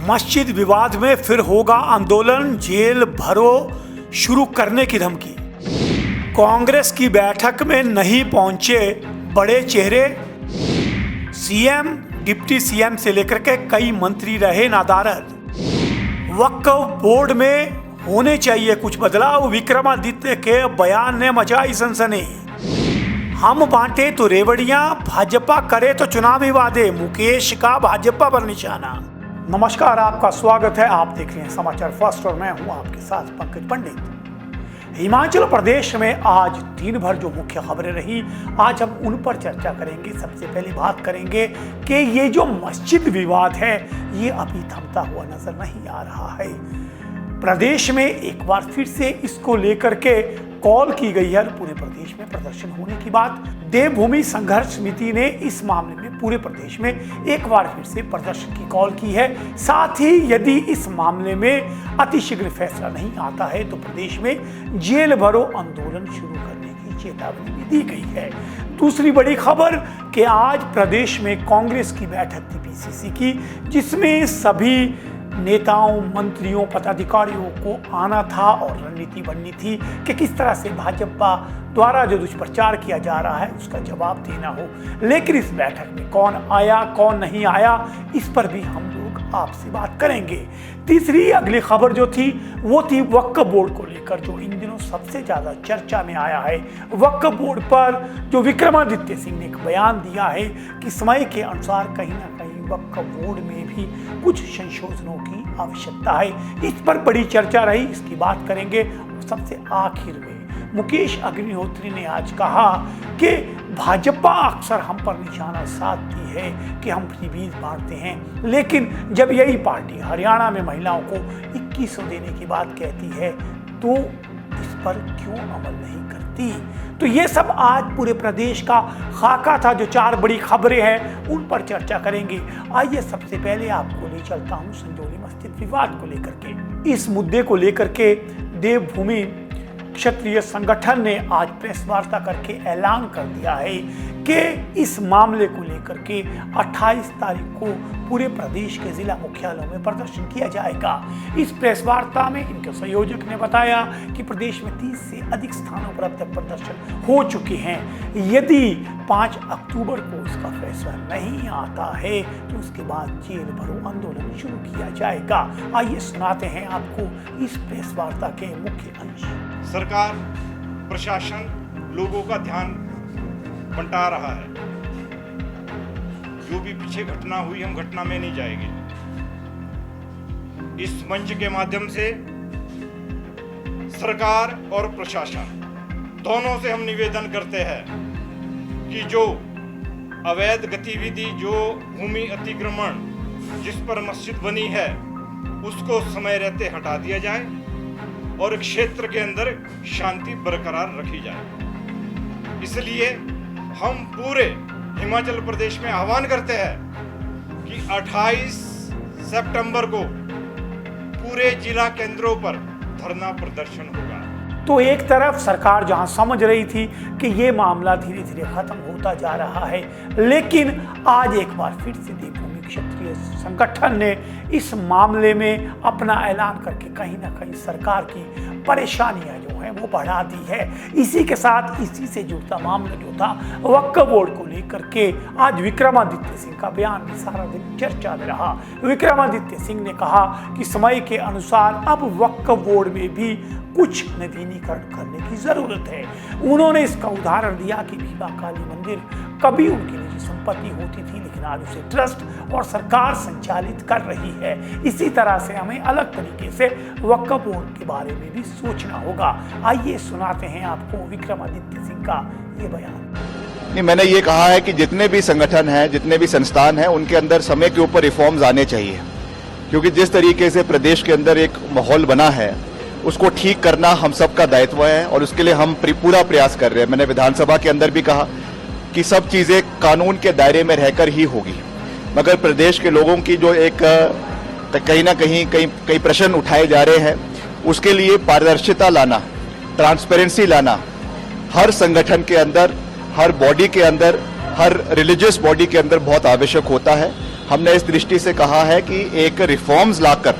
मस्जिद विवाद में फिर होगा आंदोलन, जेल भरो शुरू करने की धमकी। कांग्रेस की बैठक में नहीं पहुंचे बड़े चेहरे। सीएम, डिप्टी सीएम से लेकर के कई मंत्री रहे नादारद। वक्फ बोर्ड में होने चाहिए कुछ बदलाव, विक्रमादित्य के बयान ने मचाई सनसनी। हम बांटे तो रेवड़ियां, भाजपा करे तो चुनावी वादे, मुकेश का भाजपा पर निशाना। नमस्कार, आपका स्वागत है। आप देख रहे हैं समाचार फर्स्ट और मैं हूं आपके साथ पंकज पंडित। हिमाचल प्रदेश में आज दिन भर जो मुख्य खबरें रही, आज हम उन पर चर्चा करेंगे। सबसे पहले बात करेंगे कि ये जो मस्जिद विवाद है, ये अभी थमता हुआ नजर नहीं आ रहा है। प्रदेश में एक बार फिर से इसको लेकर के कॉल की गई है। पूरे प्रदेश में प्रदर्शन होने की बात। देवभूमि संघर्ष समिति ने इस मामले में पूरे प्रदेश में एक बार फिर से प्रदर्शन की कॉल की है। साथ ही यदि इस मामले में अतिशीघ्र फैसला नहीं आता है तो प्रदेश में जेल भरो आंदोलन शुरू करने की चेतावनी भी दी गई है। दूसरी बड़ी खबर कि आज प्रदेश में कांग्रेस की बैठक थी पीसीसी की, जिसमें सभी नेताओं, मंत्रियों, पदाधिकारियों को आना था और रणनीति बननी थी कि किस तरह से भाजपा द्वारा जो दुष्प्रचार किया जा रहा है उसका जवाब देना हो। लेकिन इस बैठक में कौन आया, कौन नहीं आया, इस पर भी हम लोग आपसे बात करेंगे। तीसरी अगली खबर जो थी वो थी वक्फ बोर्ड को लेकर, जो इन दिनों सबसे ज्यादा चर्चा में आया है। वक्फ बोर्ड पर जो विक्रमादित्य सिंह ने एक बयान दिया है कि समय के अनुसार कहीं ना कहीं वक्फ बोर्ड में भी कुछ संशोधनों की आवश्यकता है। इस पर बड़ी चर्चा रही, इसकी बात करेंगे। सबसे आखिर में मुकेश अग्निहोत्री ने आज कहा कि भाजपा अक्सर हम पर निशाना साधती है कि हम फ्रीबीज बांटते हैं, लेकिन जब यही पार्टी हरियाणा में महिलाओं को 2100 देने की बात कहती है तो इस पर क्यों अमल नहीं करती। तो ये सब आज पूरे प्रदेश का खाका था। जो चार बड़ी खबरें हैं उन पर चर्चा करेंगे। आइए सबसे पहले आपको ले चलता हूं संजौली मस्जिद विवाद को लेकर के। इस मुद्दे को लेकर के देवभूमि क्षत्रिय संगठन ने आज प्रेस वार्ता करके ऐलान कर दिया है कि इस मामले को लेकर के 28 तारीख को पूरे प्रदेश के जिला मुख्यालयों में प्रदर्शन किया जाएगा। इस प्रेस वार्ता में इनके संयोजक ने बताया कि प्रदेश में 30 से अधिक स्थानों पर अब तक प्रदर्शन हो चुके हैं। यदि 5 अक्टूबर को इसका फैसला नहीं आता है तो उसके बाद जेल भरो आंदोलन शुरू किया जाएगा। आइए सुनाते हैं आपको इस प्रेस वार्ता के मुख्य अंश। सरकार, प्रशासन लोगों का ध्यान बंटा रहा है। जो भी पीछे घटना हुई, हम घटना में नहीं जाएंगे। इस मंच के माध्यम से सरकार और प्रशासन दोनों से हम निवेदन करते हैं कि जो अवैध गतिविधि, जो भूमि अतिक्रमण जिस पर मस्जिद बनी है, उसको समय रहते हटा दिया जाए और क्षेत्र के अंदर शांति बरकरार रखी जाए। इसलिए हम पूरे हिमाचल प्रदेश में आह्वान करते हैं कि 28 सितंबर को पूरे जिला केंद्रों पर धरना प्रदर्शन होगा। तो एक तरफ सरकार जहां समझ रही थी कि ये मामला धीरे धीरे खत्म होता जा रहा है, लेकिन आज एक बार फिर से देवभूमि क्षत्रिय संगठन ने इस मामले में अपना ऐलान करके कहीं ना कहीं सरकार की परेशानियां जो है वो बढ़ा दी है। इसी के साथ इसी से जुड़ता मामला जो था वक्फ बोर्ड को लेकर के, आज विक्रमादित्य सिंह का बयान भी सारा दिन चर्चा में रहा। विक्रमादित्य सिंह ने कहा कि समय के अनुसार अब वक्फ बोर्ड में भी कुछ नवीनीकरण करने की जरूरत है। उन्होंने इसका उदाहरण दिया कि भीमा काली मंदिर कभी उनकी निजी संपत्ति होती थी, लेकिन आज उसे ट्रस्ट और सरकार संचालित कर रही है। इसी तरह से हमें अलग तरीके से वक्फ बोर्ड के बारे में भी सोचना होगा। आइए सुनाते हैं आपको विक्रमादित्य सिंह का ये बयान। नहीं, मैंने ये कहा है कि जितने भी संगठन हैं, जितने भी संस्थान हैं, उनके अंदर समय के ऊपर रिफॉर्म्स आने चाहिए, क्योंकि जिस तरीके से प्रदेश के अंदर एक माहौल बना है उसको ठीक करना हम सबका दायित्व है और उसके लिए हम पूरा प्रयास कर रहे हैं। मैंने विधानसभा के अंदर भी कहा कि सब चीज़ें कानून के दायरे में रहकर ही होगी, मगर प्रदेश के लोगों की जो एक कहीं ना कहीं प्रश्न उठाए जा रहे हैं, उसके लिए पारदर्शिता लाना, ट्रांसपेरेंसी लाना हर संगठन के अंदर, हर बॉडी के अंदर, हर रिलीजियस बॉडी के अंदर बहुत आवश्यक होता है। हमने इस दृष्टि से कहा है कि एक रिफॉर्म्स लाकर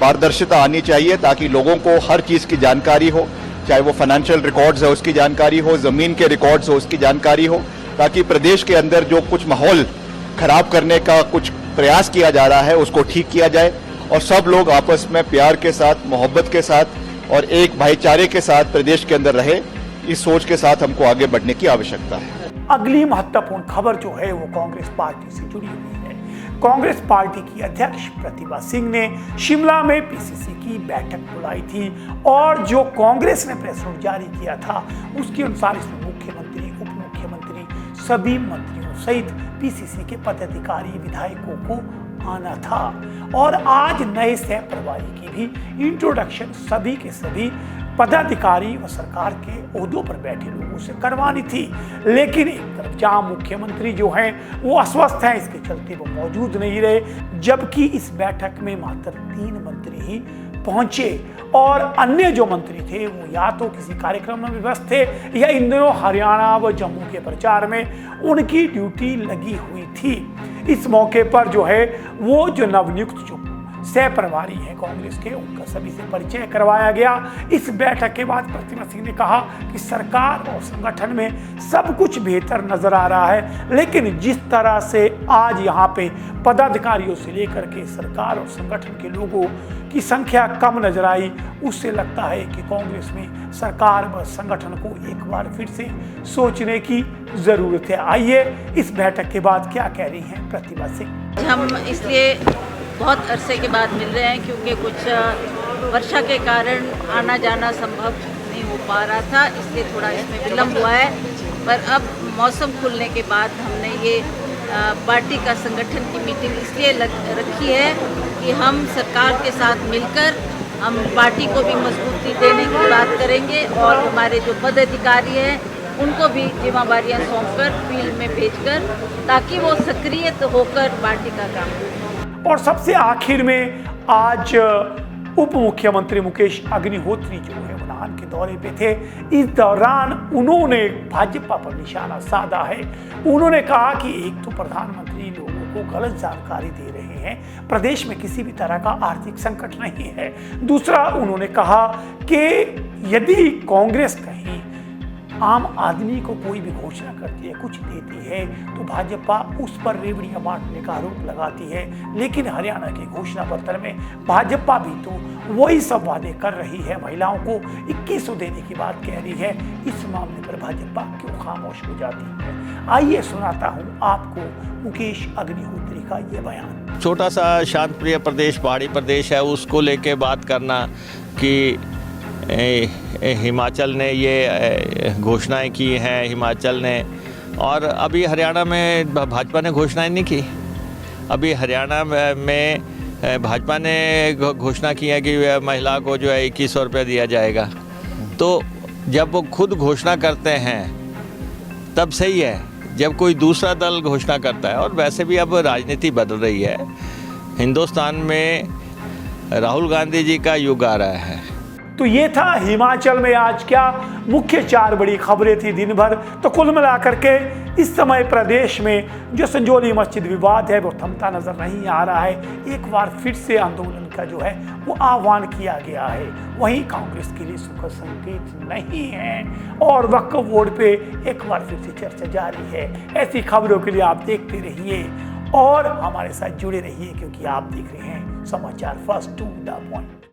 पारदर्शिता आनी चाहिए ताकि लोगों को हर चीज की जानकारी हो, चाहे वो फाइनेंशियल रिकॉर्ड्स है उसकी जानकारी हो, जमीन के रिकॉर्ड्स हो उसकी जानकारी हो, ताकि प्रदेश के अंदर जो कुछ माहौल खराब करने का कुछ प्रयास किया जा रहा है उसको ठीक किया जाए और सब लोग आपस में प्यार के साथ, मोहब्बत के साथ और एक भाईचारे के साथ प्रदेश के अंदर रहे। इस सोच के साथ हमको आगे बढ़ने की आवश्यकता है। अगली महत्वपूर्ण खबर जो है वो कांग्रेस पार्टी से जुड़ी हुई है। कांग्रेस पार्टी की अध्यक्ष प्रतिभा सिंह ने शिमला में पीसीसी की बैठक बुलाई थी और जो कांग्रेस ने प्रेस नोट जारी किया था उसके अनुसार इसमें मुख्यमंत्री, उप मुख्यमंत्री, सभी मंत्रियों सहित पीसीसी के पदाधिकारी, विधायकों को आना था और आज नए सह प्रभारी की भी इंट्रोडक्शन सभी के सभी पदाधिकारी व सरकार के ओहदों पर बैठे लोगों से करवानी थी। लेकिन एक तरफ जहां मुख्यमंत्री जो हैं वो अस्वस्थ हैं, इसके चलते वो मौजूद नहीं रहे, जबकि इस बैठक में मात्र 3 मंत्री ही पहुंचे और अन्य जो मंत्री थे वो या तो किसी कार्यक्रम में व्यस्त थे या इन दिनों हरियाणा व जम्मू के प्रचार में उनकी ड्यूटी लगी हुई थी। इस मौके पर जो है वो जो नवनियुक्त जो सह प्रभारी हैं कांग्रेस के, उनका सभी से परिचय करवाया गया। इस बैठक के बाद प्रतिभा सिंह ने कहा कि सरकार और संगठन में सब कुछ बेहतर नजर आ रहा है, लेकिन जिस तरह से आज यहाँ पे पदाधिकारियों से लेकर के सरकार और संगठन के लोगों की संख्या कम नजर आई, उससे लगता है कि कांग्रेस में सरकार व संगठन को एक बार फिर से सोचने की जरूरत है। आइए इस बैठक के बाद क्या कह रही हैं प्रतिभा सिंह। हम इसलिए बहुत अरसे के बाद मिल रहे हैं क्योंकि कुछ वर्षा के कारण आना जाना संभव नहीं हो पा रहा था, इसलिए थोड़ा इसमें विलम्ब हुआ है। पर अब मौसम खुलने के बाद हमने ये पार्टी का संगठन की मीटिंग इसलिए रखी है कि हम सरकार के साथ मिलकर हम पार्टी को भी मजबूती देने की बात करेंगे और हमारे जो पदाधिकारी हैं उनको भी जिम्मेदारियां सौंपकर फील्ड में भेजकर ताकि वो सक्रिय होकर पार्टी का काम करें। और सबसे आखिर में आज उप मुख्यमंत्री मुकेश अग्निहोत्री जो है उन्नाव के दौरे पे थे। इस दौरान उन्होंने भाजपा पर निशाना साधा है। उन्होंने कहा कि एक तो प्रधानमंत्री लोगों को गलत जानकारी दे रहे हैं, प्रदेश में किसी भी तरह का आर्थिक संकट नहीं है। दूसरा, उन्होंने कहा कि यदि कांग्रेस कहीं आम आदमी को कोई भी घोषणा करती है, कुछ देती है, तो भाजपा उस पर रेवड़ियां बांटने का आरोप लगाती है। लेकिन हरियाणा के घोषणा पत्र में भाजपा भी तो वही सब वादे कर रही है, महिलाओं को 2100 देने की बात कह रही है। इस मामले पर भाजपा क्यों खामोश हो जाती है? आइए सुनाता हूं आपको मुकेश अग्निहोत्री का ये बयान। छोटा सा शांत प्रिय प्रदेश, पहाड़ी प्रदेश है, उसको लेके बात करना कि हिमाचल ने ये घोषणाएं की हैं, हिमाचल ने, और अभी हरियाणा में भाजपा ने घोषणाएं नहीं की। अभी हरियाणा में भाजपा ने घोषणा की है कि महिला को जो है 2100 रुपये दिया जाएगा। तो जब वो खुद घोषणा करते हैं तब सही है, जब कोई दूसरा दल घोषणा करता है। और वैसे भी अब राजनीति बदल रही है, हिंदुस्तान में राहुल गांधी जी का युग आ रहा है। तो ये था हिमाचल में आज क्या मुख्य 4 बड़ी खबरें थी दिन भर। तो कुल मिलाकर के इस समय प्रदेश में जो संजौली मस्जिद विवाद है वो थमता नजर नहीं आ रहा है। एक बार फिर से आंदोलन का जो है वो आह्वान किया गया है। वहीं कांग्रेस के लिए सुखद संकेत नहीं है और वक्फ बोर्ड पे एक बार फिर से चर्चा जारी है। ऐसी खबरों के लिए आप देखते रहिए और हमारे साथ जुड़े रहिए, क्योंकि आप देख रहे हैं समाचार फर्स्ट टू द पॉइंट।